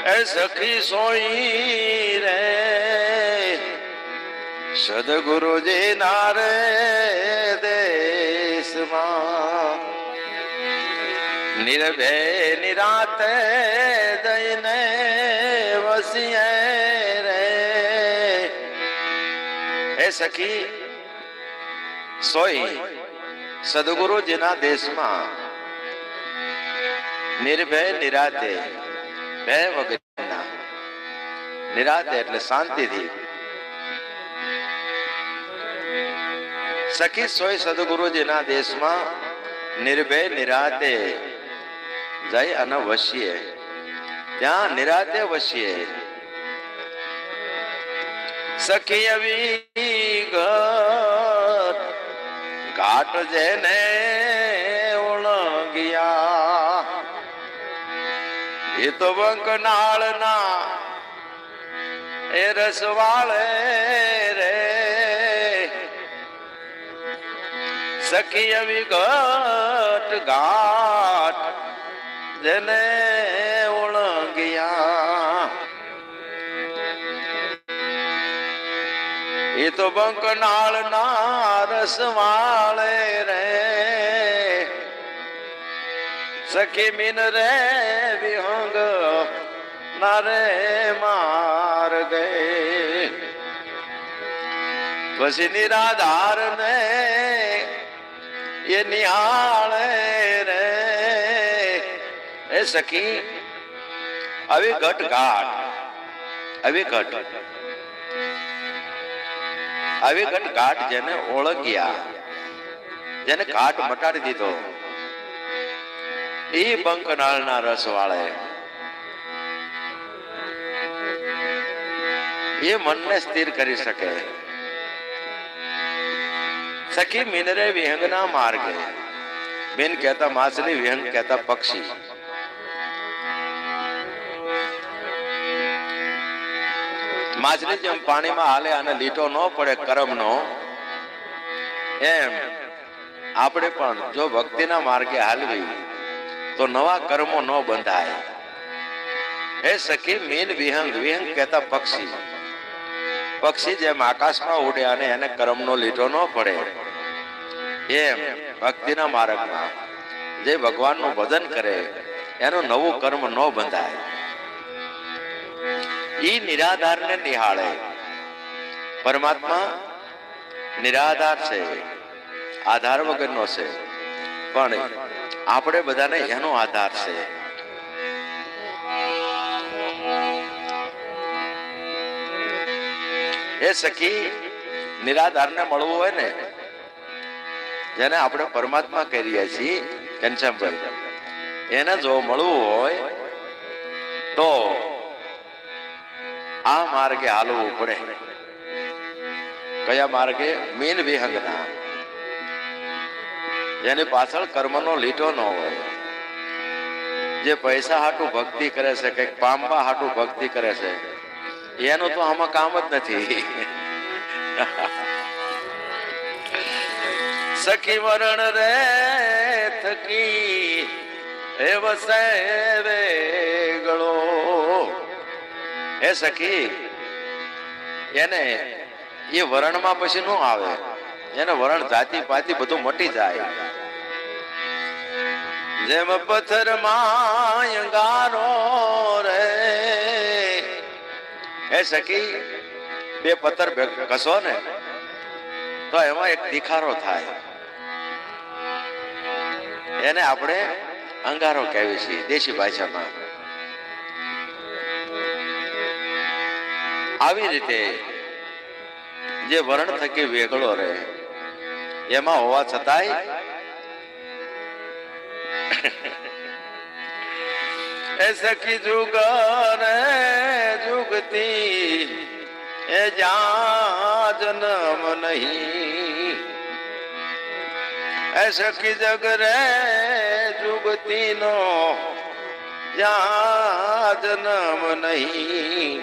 એ સખી સોઈ રે સદગુરુજી નારે દેશમાં નિર્ભે નિરાતે દઈને વસીએ રે. હે સખી સોઈ સદગુરુજીના દેશમાં નિર્ભય નિરાતે, ભય વગરના, નિરાતે એટલે શાંતિથી. સખી સોય સદગુરુજીના દેશમાં નિર્ભય નિરાતે જઈ અને વસીએ, ત્યાં નિરાતે વસીએ. સખી આવી ઘાટ જેને ઓળંગ્યા એ તો બંકનાળ ના એ રસવાળે રે. સખી વિગટ ઘાટ જેને ઓળંગ્યા એ તો બંકનાળ ના રસવાળે રે. સખી મીન રે વિહંગ નારે માર ગયે પછી નિરાધાર ને એ નિહાળે રે. એ સખી આવી ઘટ ઘાટ, આવી ઘટ ઘાટ જેને ઓળંગ્યા, જેને ઘાટ મટાડી દીધો એ બંકનાળના રસ વાળે એ મનને સ્થિર કરી શકે. સખી મીનરે વિહંગના માર્ગે, મીન કહેતા માછલી, વિહંગ કહેતા પક્ષી. માછલી જેમ પાણીમાં હાલે અને લીટો ન પડે કર્મનો, એમ આપણે પણ જો ભક્તિના માર્ગે હાલવી તો નવા કર્મો ન બંધાય. હે સખી મીન વિહંગ, વિહંગ કહેતા પક્ષી. પક્ષી જેમ આકાશમાં ઉડે અને એને કર્મનો લીટો ન પડે, એમ ભક્તિના માર્ગમાં જે ભગવાનનું ભજન કરે એનું નવું કર્મ ન બંધાય. ઈ નિરાધાર ને નિહાળે. પરમાત્મા નિરાધાર છે, આધાર વગરનો છે, પણ આપણે બધાને એનો આધાર છે. એ સખી નિરાધાર ને મળવું હોય ને, જેને આપણે પરમાત્મા કહીએ છીએ ઘનશ્યામભાઈ, એને જો મળવું હોય તો આ માર્ગે હાલવું પડે. કયા માર્ગે? મીન વિહંગના, જેની પાછળ કર્મનો લીટો ન હોય. જે પૈસા હાટું ભક્તિ કરે છે, કઈક પામવા હાટું ભક્તિ કરે છે, એનું તો આમાં કામ જ નથી. સખી મરણ રે થકી એ વસે વેગળો. એ સખી એને એ વરણમાં પછી નો આવે, એને વરણ જાતિ પાતિ બધું મટી જાય. જેમ પથ્થર માં અંગારો રે. એ સખી બે પથ્થર ઘસો ને તો એમાં એક તીખારો થાય, એને આપણે અંગારો કહેવી છીએ દેશી ભાષામાં. આવી રીતે જે વર્ણ થકી વેગળો રહે એમાં હોવા છતાંય એ સખી જુગ રે જુગતી એ જ્યાં જન્મ નહીં. એ સખી જગ રે જુગતી નો જ્યાં જન્મ નહીં.